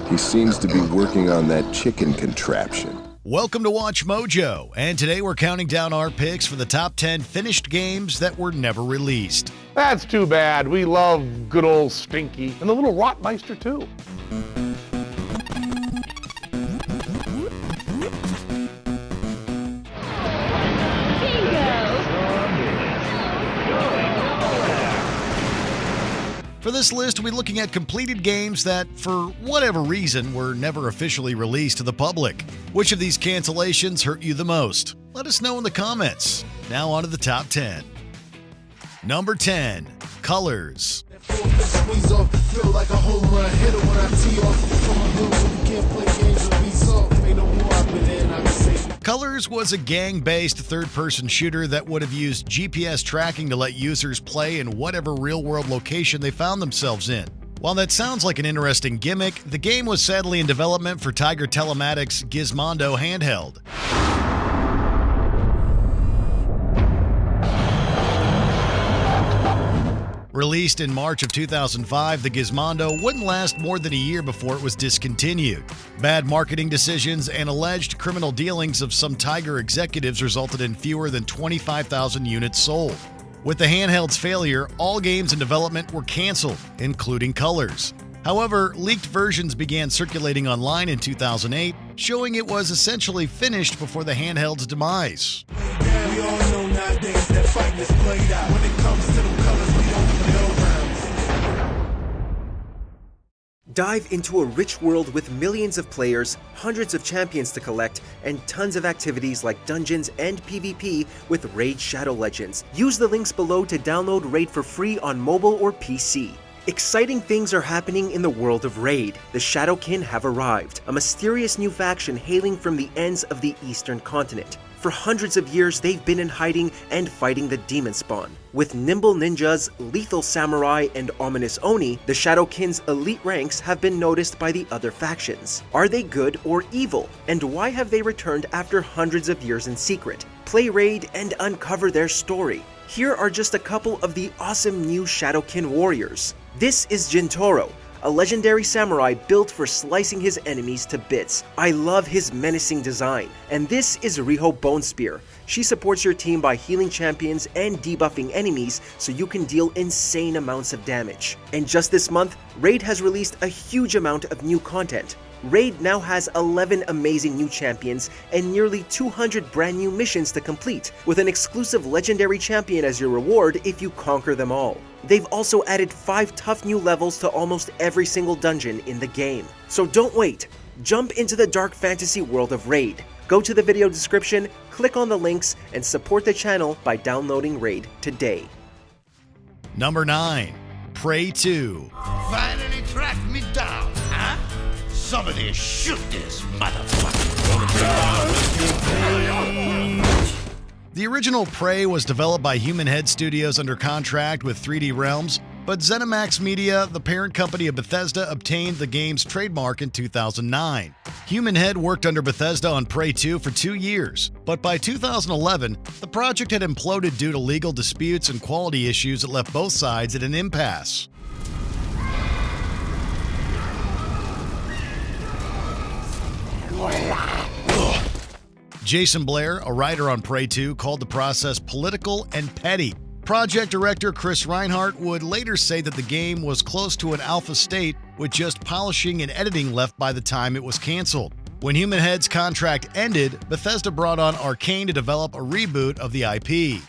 He seems to be working on that chicken contraption. Welcome to Watch Mojo, and today we're counting down our picks for the top 10 finished games that were never released. That's too bad. We love good old Stinky and the little Rotmeister too. For this list, we'll be looking at completed games that, for whatever reason, were never officially released to the public. Which of these cancellations hurt you the most? Let us know in the comments. Now on to the top 10. Number 10, Colors. Colors was a gang-based third-person shooter that would have used GPS tracking to let users play in whatever real-world location they found themselves in. While that sounds like an interesting gimmick, the game was sadly in development for Tiger Telematics' Gizmondo handheld. Released in March of 2005, the Gizmondo wouldn't last more than a year before it was discontinued. Bad marketing decisions and alleged criminal dealings of some Tiger executives resulted in fewer than 25,000 units sold. With the handheld's failure, all games in development were canceled, including Colors. However, leaked versions began circulating online in 2008, showing it was essentially finished before the handheld's demise. We all know nowadays that fighting is played out. When it comes to them colors, we don't play around. Dive into a rich world with millions of players, hundreds of champions to collect, and tons of activities like dungeons and PvP with Raid Shadow Legends. Use the links below to download Raid for free on mobile or PC. Exciting things are happening in the world of Raid. The Shadowkin have arrived, a mysterious new faction hailing from the ends of the eastern continent. For hundreds of years, they've been in hiding and fighting the demon spawn. With nimble ninjas, lethal samurai, and ominous oni, the Shadowkin's elite ranks have been noticed by the other factions. Are they good or evil? And why have they returned after hundreds of years in secret? Play Raid and uncover their story. Here are just a couple of the awesome new Shadowkin warriors. This is Jintoro, a legendary samurai built for slicing his enemies to bits. I love his menacing design. And this is Riho Bonespear. She supports your team by healing champions and debuffing enemies so you can deal insane amounts of damage. And just this month, Raid has released a huge amount of new content. Raid now has 11 amazing new champions and nearly 200 brand new missions to complete, with an exclusive legendary champion as your reward if you conquer them all. They've also added 5 tough new levels to almost every single dungeon in the game. So don't wait, jump into the dark fantasy world of Raid. Go to the video description, click on the links, and support the channel by downloading Raid today. Number 9, Prey 2. Finally tracked me down, huh? Somebody shoot this motherfucker! The original Prey was developed by Human Head Studios under contract with 3D Realms, but ZeniMax Media, the parent company of Bethesda, obtained the game's trademark in 2009. Human Head worked under Bethesda on Prey 2 for 2 years, but by 2011, the project had imploded due to legal disputes and quality issues that left both sides at an impasse. Jason Blair, a writer on Prey 2, called the process political and petty. Project director Chris Reinhardt would later say that the game was close to an alpha state with just polishing and editing left by the time it was canceled. When Human Head's contract ended, Bethesda brought on Arcane to develop a reboot of the IP.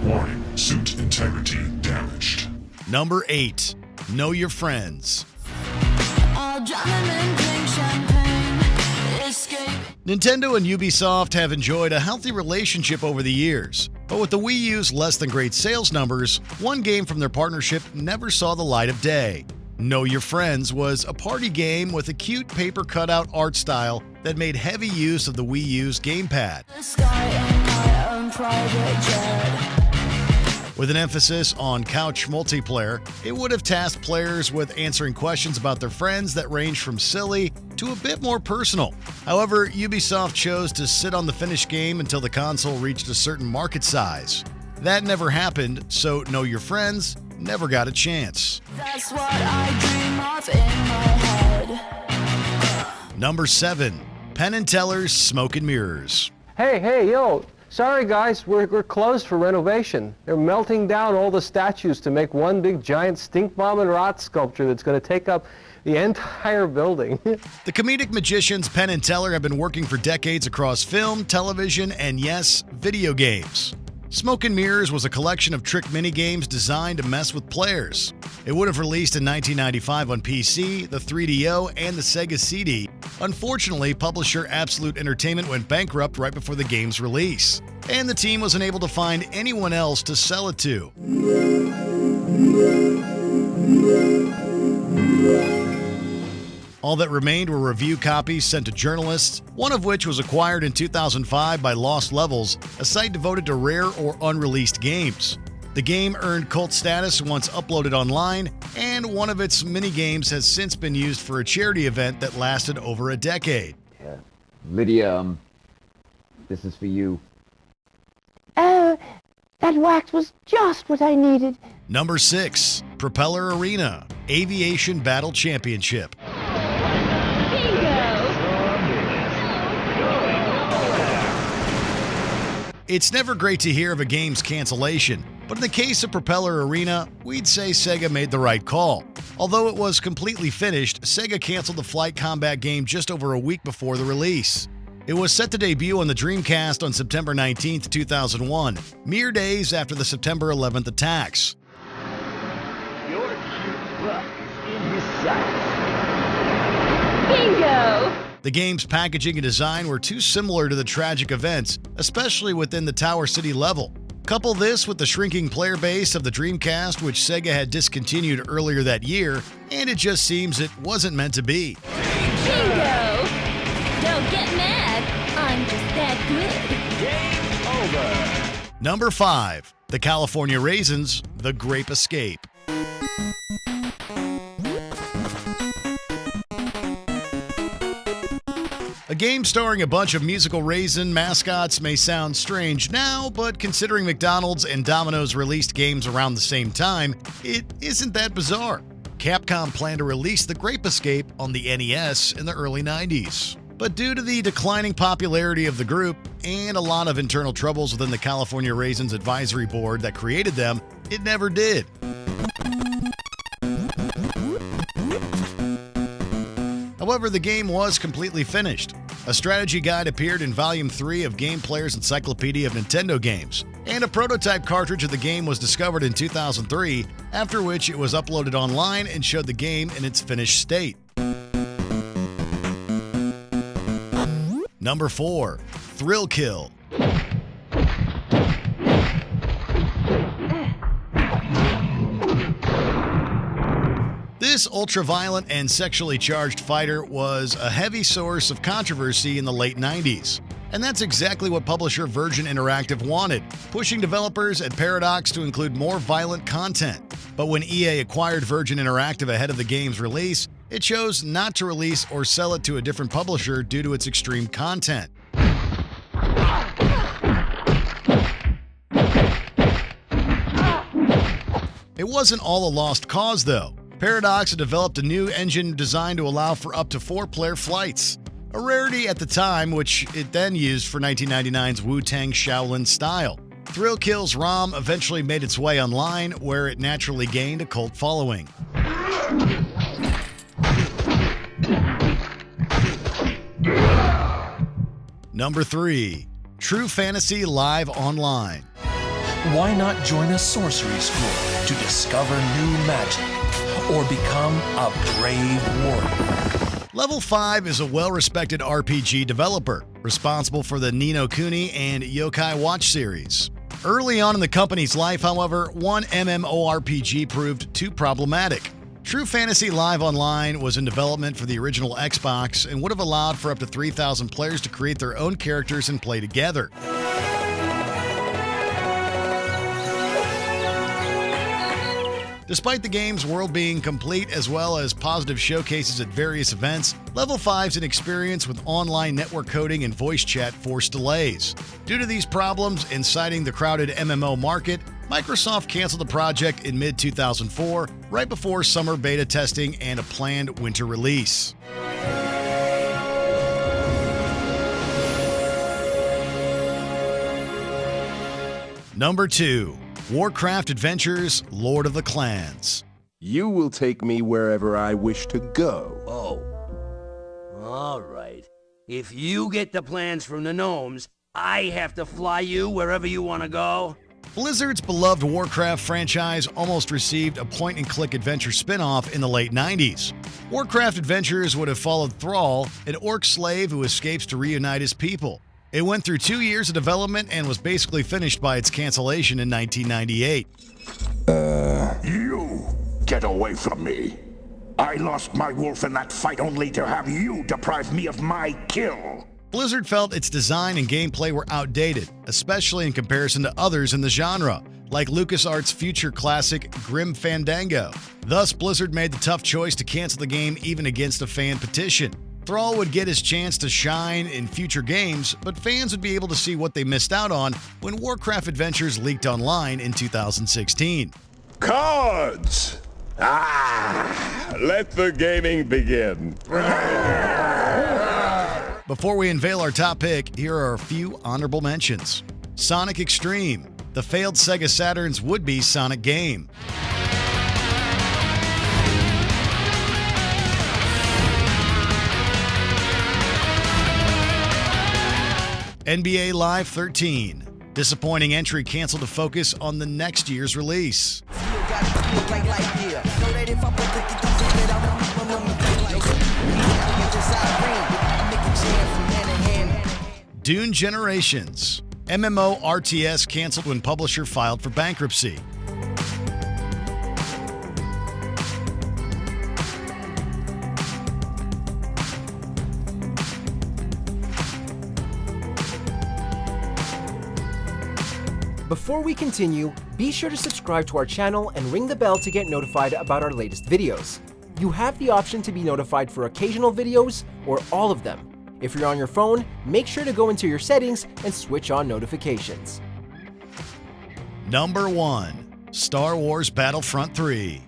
Warning, suit integrity damaged. Number 8, Know Your Friends. Nintendo and Ubisoft have enjoyed a healthy relationship over the years, but with the Wii U's less than great sales numbers, one game from their partnership never saw the light of day. Know Your Friends was a party game with a cute paper cutout art style that made heavy use of the Wii U's gamepad. With an emphasis on couch multiplayer, it would have tasked players with answering questions about their friends that ranged from silly to a bit more personal. However, Ubisoft chose to sit on the finished game until the console reached a certain market size. That never happened, so Know Your Friends never got a chance. That's what I dream of in my head. Number 7. Penn and Teller's Smoke and Mirrors. Hey, yo, sorry guys, we're closed for renovation. They're melting down all the statues to make one big giant stink bomb and rot sculpture that's going to take up the entire building. The comedic magicians Penn and Teller have been working for decades across film, television, and yes, video games. Smoke and Mirrors was a collection of trick minigames designed to mess with players. It would have released in 1995 on PC, the 3DO, and the Sega CD. Unfortunately, publisher Absolute Entertainment went bankrupt right before the game's release, and the team was unable to find anyone else to sell it to. All that remained were review copies sent to journalists, one of which was acquired in 2005 by Lost Levels, a site devoted to rare or unreleased games. The game earned cult status once uploaded online, and one of its mini-games has since been used for a charity event that lasted over a decade. Yeah. Lydia, this is for you. Oh, that wax was just what I needed. Number 6. Propeller Arena, Aviation Battle Championship. It's never great to hear of a game's cancellation, but in the case of Propeller Arena, we'd say Sega made the right call. Although it was completely finished, Sega canceled the flight combat game just over a week before the release. It was set to debut on the Dreamcast on September 19, 2001, mere days after the September 11th attacks. Your cute butt is in his sights. Bingo! The game's packaging and design were too similar to the tragic events, especially within the Tower City level. Couple this with the shrinking player base of the Dreamcast, which Sega had discontinued earlier that year, and it just seems it wasn't meant to be. Bingo! Don't get mad. I'm just that good. Game over. Number 5. The California Raisins, The Grape Escape. A game starring a bunch of musical raisin mascots may sound strange now, but considering McDonald's and Domino's released games around the same time, it isn't that bizarre. Capcom planned to release The Grape Escape on the NES in the early 90s. But due to the declining popularity of the group and a lot of internal troubles within the California Raisins advisory board that created them, it never did. However, the game was completely finished. A strategy guide appeared in Volume 3 of Game Player's Encyclopedia of Nintendo Games, and a prototype cartridge of the game was discovered in 2003, after which it was uploaded online and showed the game in its finished state. Number 4. Thrill Kill. This ultra-violent and sexually charged fighter was a heavy source of controversy in the late 90s. And that's exactly what publisher Virgin Interactive wanted, pushing developers at Paradox to include more violent content. But when EA acquired Virgin Interactive ahead of the game's release, it chose not to release or sell it to a different publisher due to its extreme content. It wasn't all a lost cause, though. Paradox had developed a new engine designed to allow for up to 4-player flights, a rarity at the time, which it then used for 1999's Wu-Tang Shaolin style. Thrill Kill's ROM eventually made its way online, where it naturally gained a cult following. Number 3. True Fantasy Live Online. Why not join a sorcery school to discover new magic or become a brave warrior? Level 5 is a well-respected RPG developer, responsible for the Ni no Kuni and Yokai Watch series. Early on in the company's life, however, one MMORPG proved too problematic. True Fantasy Live Online was in development for the original Xbox and would have allowed for up to 3,000 players to create their own characters and play together. Despite the game's world being complete as well as positive showcases at various events, Level 5's inexperience with online network coding and voice chat forced delays. Due to these problems and citing the crowded MMO market, Microsoft canceled the project in mid-2004, right before summer beta testing and a planned winter release. Number 2. Warcraft Adventures, Lord of the Clans. You will take me wherever I wish to go. Oh. All right. If you get the plans from the gnomes, I have to fly you wherever you want to go? Blizzard's beloved Warcraft franchise almost received a point-and-click adventure spin-off in the late 90s. Warcraft Adventures would have followed Thrall, an orc slave who escapes to reunite his people. It went through 2 years of development and was basically finished by its cancellation in 1998. You get away from me. I lost my wolf in that fight only to have you deprive me of my kill. Blizzard felt its design and gameplay were outdated, especially in comparison to others in the genre, like LucasArts' future classic Grim Fandango. Thus, Blizzard made the tough choice to cancel the game even against a fan petition. Thrall would get his chance to shine in future games, but fans would be able to see what they missed out on when Warcraft Adventures leaked online in 2016. Cards! Let the gaming begin. Before we unveil our top pick, here are a few honorable mentions. Sonic Extreme, the failed Sega Saturn's would-be Sonic game. NBA Live 13. Disappointing entry canceled to focus on the next year's release. Dune Generations. MMO RTS canceled when publisher filed for bankruptcy. Before we continue, be sure to subscribe to our channel and ring the bell to get notified about our latest videos. You have the option to be notified for occasional videos or all of them. If you're on your phone, make sure to go into your settings and switch on notifications. Number 1. Star Wars Battlefront III.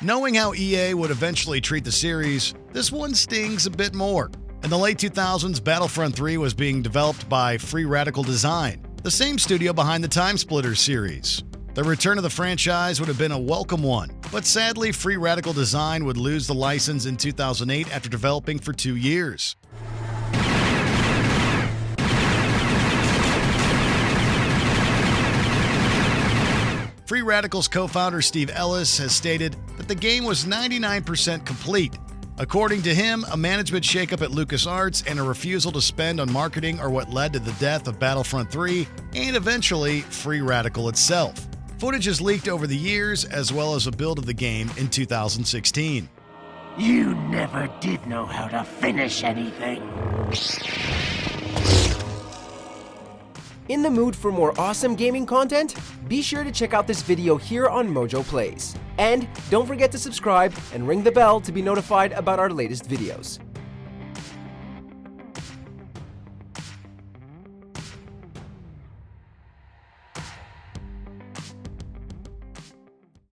Knowing how EA would eventually treat the series, this one stings a bit more. In the late 2000s, Battlefront 3 was being developed by Free Radical Design, the same studio behind the Time Splitters series. The return of the franchise would have been a welcome one, but sadly, Free Radical Design would lose the license in 2008 after developing for 2 years. Free Radical's co-founder Steve Ellis has stated that the game was 99% complete. According to him, a management shakeup at LucasArts and a refusal to spend on marketing are what led to the death of Battlefront 3 and eventually Free Radical itself. Footage is leaked over the years, as well as a build of the game in 2016. You never did know how to finish anything. In the mood for more awesome gaming content? Be sure to check out this video here on Mojo Plays. And don't forget to subscribe and ring the bell to be notified about our latest videos.